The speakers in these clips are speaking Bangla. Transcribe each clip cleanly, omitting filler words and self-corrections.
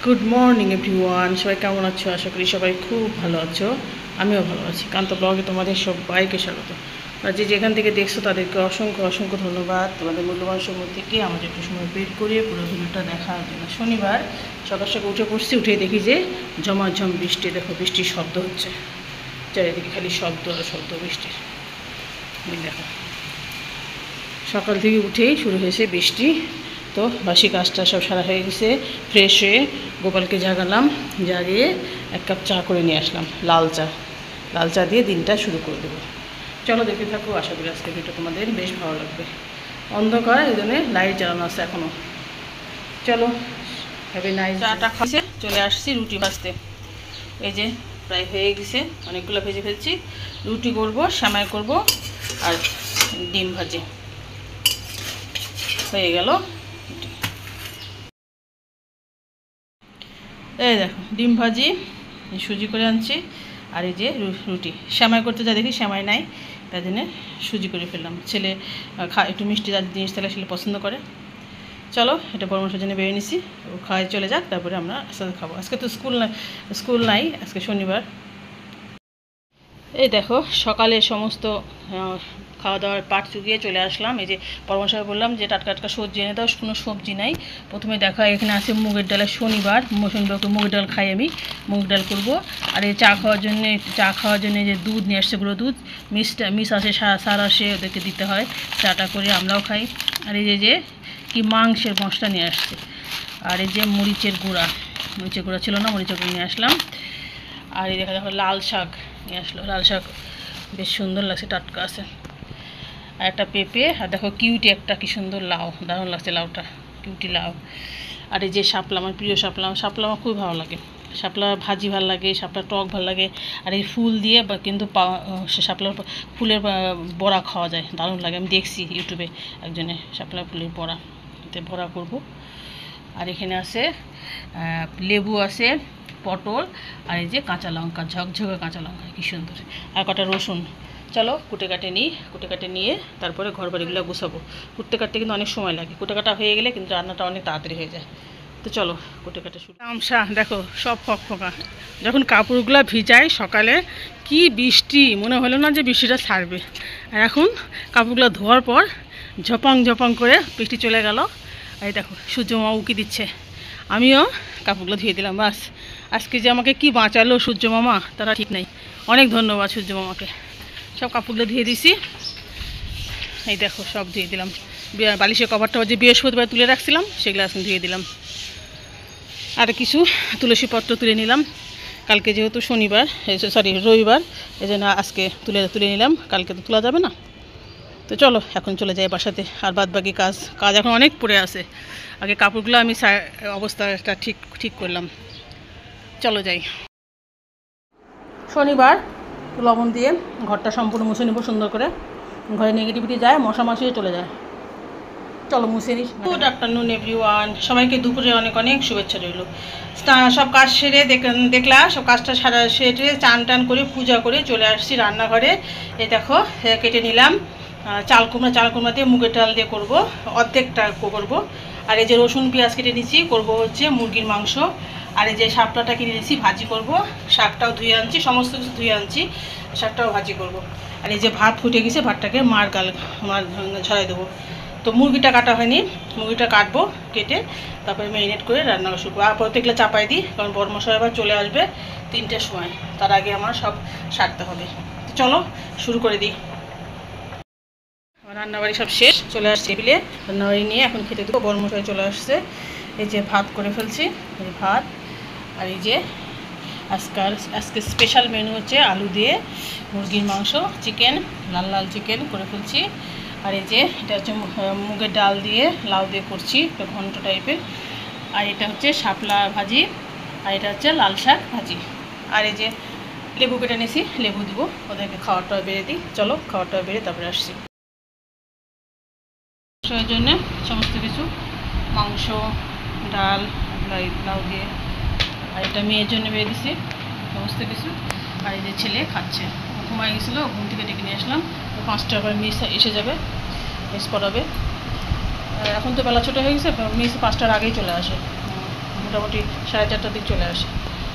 গুড মর্নিং এভরিওয়ান, সবাই কেমন আছো? আশা করি সবাই খুব ভালো আছো। আমিও ভালো আছি। কান্ত ব্লগে তোমাদের সবাইকে স্বাগত। আর যে যেখান থেকে দেখছো তাদেরকে অসংখ্য অসংখ্য ধন্যবাদ। তোমাদের মূল্যবান সময় থেকে আমাদের একটু সময় বের করে পুরো ভিডিওটা দেখার জন্য। শনিবার সকাল সকাল উঠে পড়ছি, উঠে দেখি যে ঝমাঝম বৃষ্টি। দেখো বৃষ্টির শব্দ হচ্ছে চারিদিকে, খালি শব্দ আর শব্দ বৃষ্টির। দেখো সকাল থেকে উঠেই শুরু হয়েছে বৃষ্টি। তো বাসি কাজটা সব সারা হয়ে গেছে। ফ্রেশ হয়ে গোপালকে জাগালাম, জাগিয়ে এক কাপ চা করে নিয়ে আসলাম, লাল চা দিয়ে দিনটা শুরু করে দেবো। চলো দেখতে থাকো, আশা করি আজকে ভিডিওটা তোমাদের বেশ ভালো লাগবে। অন্ধকার, এই জন্য লাইট জ্বালানো আছে এখনও। চলো হ্যাভি নাইস। চাটা খাচ্ছে, চলে আসছি রুটি ভাজতে। এই যে প্রায় হয়ে গেছে, অনেকগুলো ভেজে ফেলছি। রুটি করব, সেমাই করব আর ডিম ভাজি হয়ে গেল। এই দেখো ডিম ভাজি সুজি করে আনছি, আর এই যে রুটি। সেমাই করতে যা দেখি সেমাই নাই, তাই জন্য সুজি করে ফেললাম। ছেলে একটু মিষ্টি জাতীয় জিনিস তাহলে ছেলে পছন্দ করে। চলো এটা পরামর্শের জন্য বেরিয়ে নিছি, ও খাওয়াই চলে যাক, তারপরে আমরা একসাথে খাবো। আজকে তো স্কুল নাই, আজকে শনিবার। এই দেখো সকালে সমস্ত খাওয়া দাওয়ার পাট চুকিয়ে চলে আসলাম। এই যে পরামর্শ বললাম যে টাটকা টাটকা সবজি এনে দাও, কোনো সবজি নাই। প্রথমে দেখা এখানে আছে মুগের ডালের শনিবার, মুগের ডাল খাই আমি, মুগ ডাল করবো। আর এই চা খাওয়ার জন্য যে দুধ নিয়ে আসছে, গুঁড়ো দুধ, মিস আসে, সার আসে, ওদেরকে দিতে হয়। চাটা করে আমরাও খাই। আর এই যে কি মাংসের মশলা নিয়ে আসছে, আর এই যে মরিচের গুঁড়া ছিল না, মরিচের গুঁড়া নিয়ে আসলাম। আর এই দেখো লাল শাক নিয়ে আসলো, লাল শাক বেশ সুন্দর লাগছে, টাটকা আছে। আর একটা পেঁপে, আর দেখো কিউটি একটা কি সুন্দর লাউ, দারুণ লাগছে লাউটা, কিউটি লাউ। আর এই যে শাপলা, আমার প্রিয় শাপলা আমার খুব ভালো লাগে। শাপলা ভাজি ভালো লাগে, শাপলা টক ভালো লাগে। আর এই ফুল দিয়ে কিন্তু শাপলার ফুলের বড়া খাওয়া যায়, দারুণ লাগে। আমি দেখছি ইউটিউবে একজনে শাপলা ফুলের বড়া, এতে বড়া করব। আর এখানে আছে লেবু আছে, পটল, আর এই যে কাঁচা লঙ্কা, ঝকঝকে কাঁচা লঙ্কা কি সুন্দর, আর কটা রসুন। চলো কুটে কাটে নিয়ে তারপরে ঘর বাড়িগুলো গুছাবো। কুটতে কাটতে কিন্তু অনেক সময় লাগে, কুটে কাটা হয়ে গেলে কিন্তু রান্নাটা অনেক তাড়াতাড়ি হয়ে যায়। তো চলো কুটে কাটে শুরু। আমসা দেখো সব ফকফকা, যখন কাপড়গুলো ভিজাই সকালে কি বৃষ্টি, মনে হলো না যে বৃষ্টিটা ছাড়বে। আর এখন কাপড়গুলো ধোয়ার পর ঝপাং করে বৃষ্টি চলে গেল। এই দেখো সূর্যমামা উকি দিচ্ছে, আমিও কাপড়গুলো ধুয়ে দিলাম। বাস আজকে যে আমাকে কি বাঁচালো সূর্যমামা, তারা ঠিক নাই। অনেক ধন্যবাদ সূর্যমামাকে। সব কাপড়গুলো ধুয়ে দিছি, এই দেখো সব ধুয়ে দিলাম। বালিশের কভারটা যে বৃহস্পতিবার তুলে রাখছিলাম সেগুলো আজকে ধুয়ে দিলাম। আর কিছু তুলসীপত্র তুলে নিলাম, কালকে যেহেতু রবিবার, এই জন্য আজকে তুলে নিলাম, কালকে তো তোলা যাবে না। তো চলো এখন চলে যাই বাসাতে। আর বাদ বাকি কাজ এখন অনেক পড়ে আছে। আগে কাপড়গুলো আমি অবস্থাটা ঠিক করলাম। চলো যাই। শনিবার লবণ দিয়ে ঘরটা সম্পূর্ণ মুছে নেব সুন্দর করে, ঘরে নেগেটিভিটি যায়, মশা মাছিও চলে যায়। চলো মুছে নিস। গুড আফটারনুন এভরিওয়ান, সবাইকে দুপুরে অনেক অনেক শুভেচ্ছা রইল। সব কাজ সেরে দেখলাম, সব কাজটা সেরে চান করে পূজা করে চলে আসছি রান্নাঘরে। এই দেখো কেটে নিলাম চাল কুমড়া দিয়ে মুগের ডাল দিয়ে করব, অর্ধেকটা করব। আর এই যে রসুন পেঁয়াজ কেটে নিচ্ছি, করব হচ্ছে মুরগির মাংস। আর এই যে শাপলাটা কিনে নিচ্ছি, ভাজি করব। শাকটাও ধুয়ে আনছি, সমস্ত কিছু ধুয়ে আনছি, শাকটাও ভাজি করব। আর এই যে ভাত ফুটে গেছে, ভাতটাকে মার ঝরাই দেবো। তো মুরগিটা কাটা হয়নি, মুরগিটা কাটবো, কেটে তারপরে ম্যারিনেট করে রান্না শুরু করবো। আর প্রত্যেকগুলো চাপাই দিই, কারণ বড় মশলা আবার চলে আসবে 3টের সময়, তার আগে আমার সব সারতে হবে। চলো শুরু করে দিই। রান্নাবাড়ি সব শেষ, চলে আসছে টেবিলে, রান্নাবাড়ি নিয়ে এখন খেতে দেবো। বড় মশাই চলে আসছে। এই যে ভাত করে ফেলছি, এই ভাত। আর এই যে আজকে স্পেশাল মেনু হচ্ছে আলু দিয়ে মুরগির মাংস, চিকেন, লাল চিকেন করে ফেলছি। আর এই যে এটা হচ্ছে মুগের ডাল দিয়ে লাউ দিয়ে করছি, ঘন্ট টাইপের। আর এটা হচ্ছে শাপলা ভাজি, আর এটা হচ্ছে লাল শাক ভাজি। আর এই যে লেবু কেটে নিয়েছি, লেবু দিব, ওদেরকে খাওয়ারটা বেড়ে দিই। চলো খাওয়ারটা বেড়ে তারপরে আসছি। সেই জন্যে সমস্ত কিছু, মাংস, ডাল, লাউ দিয়ে। আর এটা মেয়ের জন্য বেড়ে দিছি সমস্ত কিছু। আর এই যে ছেলে খাচ্ছে, ঘুমাই গেছিলো, ঘুম থেকে ডেকে নিয়ে আসলাম। 5টা আবার মিস এসে যাবে, মিস পড়াবে। এখন তো বেলা ছোটো হয়ে গেছে, মিস 5টার আগেই চলে আসে, মোটামুটি 4:30টার দিক চলে আসে।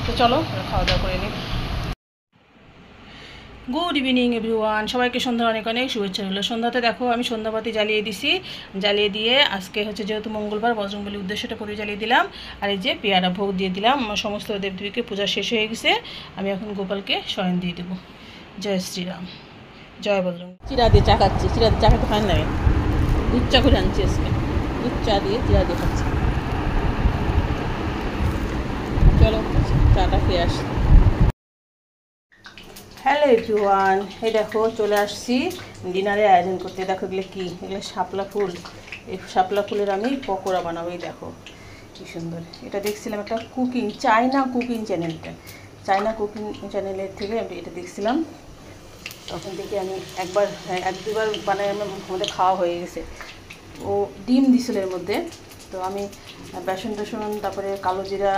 তো চলো খাওয়া দাওয়া করে নিই। গুড ইভিনিং এভরিওয়ান, সবাইকে সন্ধ্যার অনেক অনেক শুভেচ্ছা রইল। সন্ধ্যাতে দেখো আমি সন্ধ্যাবাতি জ্বালিয়ে দিছি, জ্বালিয়ে দিয়ে আজকে হচ্ছে যেহেতু মঙ্গলবার বজরংবলীর উদ্দেশ্যটা করে জ্বালিয়ে দিলাম। আর এই যে পেয়ারা ভোগ দিয়ে দিলাম। আমার সমস্ত দেবদেবীকে পূজা শেষ হয়ে গেছে, আমি এখন গোপালকে শয়ন দিয়ে দেবো। জয় শ্রীরাম, জয় বজরং। চিরা দিয়ে চা খাচ্ছি, চিরা দিয়ে চা খেতে ফাইন লাগে। দুধ চা করে আনছি আজকে, দুধ চা দিয়ে চিরা দিয়ে খাচ্ছি। চলো চাটা খেয়ে আসি। হ্যালো এভরিওয়ান, এই দেখো চলে আসছি ডিনারের আয়োজন করতে। দেখো এগুলো কি, এগুলো শাপলা ফুল। এই শাপলা ফুলের আমি পকোড়া বানাবো। এই দেখো কি সুন্দর। এটা দেখছিলাম একটা কুকিং, চায়না কুকিং চ্যানেলটা, চায়না কুকিং চ্যানেলের থেকে আমি এটা দেখছিলাম। তখন থেকে আমি একবার 1-2বার বানাই, আমাদের খাওয়া হয়ে গেছে। ও ডিম দিছিল এর মধ্যে, তো আমি বেসন টেসন, তারপরে কালো জিরা,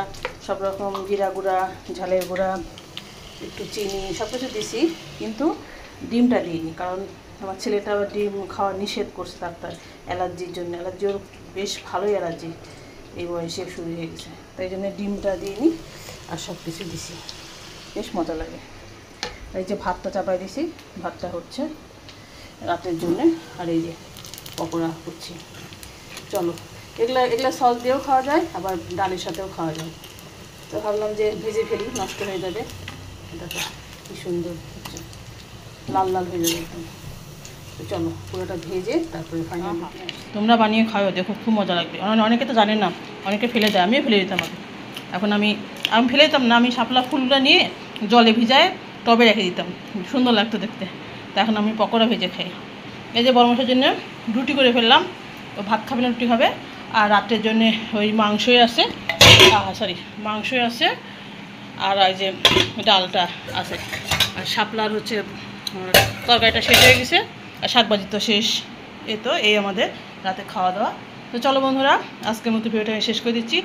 সব রকম জিরা গুঁড়া, ঝালের গুঁড়া, একটু চিনি, সব কিছু দিছি, কিন্তু ডিমটা দিইনি। কারণ আমার ছেলেটা ডিম খাওয়া নিষেধ করছে ডাক্তার, অ্যালার্জির জন্য। অ্যালার্জি ওর বেশ ভালোই অ্যালার্জি, এই বয়সে শুরু হয়ে গেছে। তাই জন্য ডিমটা দিইনি, আর সব কিছু দিছি, বেশ মজা লাগে। এই যে ভাতটা চাপাই দিছি, ভাতটা হচ্ছে রাতের জন্যে। আর এই যে পকোড়া করছি। চলো, এগুলা সস দিয়েও খাওয়া যায়, আবার ডালের সাথেও খাওয়া যায়। তো ভাবলাম যে ভেজে ফেলি, নষ্ট হয়ে যাবে। দেখো কি সুন্দর হচ্ছে, লাল লাল হয়ে যাবে একদম। তো চলো পুরোটা ভেজে তারপরে ফাইনাল। তোমরা বানিয়ে খাও, দেখো খুব মজা লাগবে। অনেকে তো জানে না, অনেকে ফেলে দেয়, আমিও ফেলে দিতাম আগে। এখন আমি ফেলে দিতাম না, আমি শাপলা ফুলটা নিয়ে জলে ভিজায় টবে রেখে দিতাম, সুন্দর লাগতো দেখতে। তো এখন আমি পকোড়া ভেজে খাই। এই যে বড় মাসের জন্য রুটি করে ফেললাম, ও ভাত খাবে না, রুটি খাবে। আর রাত্রের জন্যে ওই মাংসই আছে, মাংসই আছে, আর এই যে ডালটা আছে। আর শাপলার হচ্ছে তরকারিটা শেষ হয়ে গেছে, আর শাকভাজি তো শেষ। এই আমাদের রাতে খাওয়া দাওয়া। তো চলো বন্ধুরা, আজকের মতো ভিডিওটা শেষ করে দিচ্ছি।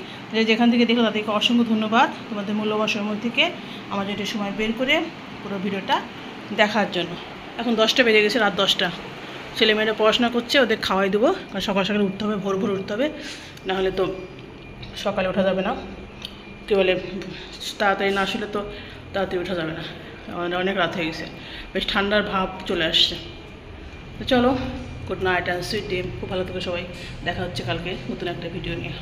যেখান থেকে দেখলো তাদেরকে অসংখ্য ধন্যবাদ, তোমাদের মূল্যবান সময় থেকে আমাদের একটু সময় বের করে পুরো ভিডিওটা দেখার জন্য। এখন 10টা বেজে গেছে, রাত 10টা। ছেলেমেয়েরা পড়াশোনা করছে, ওদের খাওয়াই দেবো। কারণ সকাল সকালে উঠতে হবে, ভোর ভোর উঠতে হবে, নাহলে তো সকালে ওঠা যাবে না। কী বলে, তাড়াতাড়ি না আসলে তো তাড়াতাড়ি ওঠা যাবে না, অনেক রাত হয়ে গেছে, বেশ ঠান্ডার ভাব চলে আসছে। তো চলো, good night and sweet dream. খুব ভালো থেকো সবাই, দেখা হচ্ছে কালকে নতুন একটা ভিডিও নিয়ে।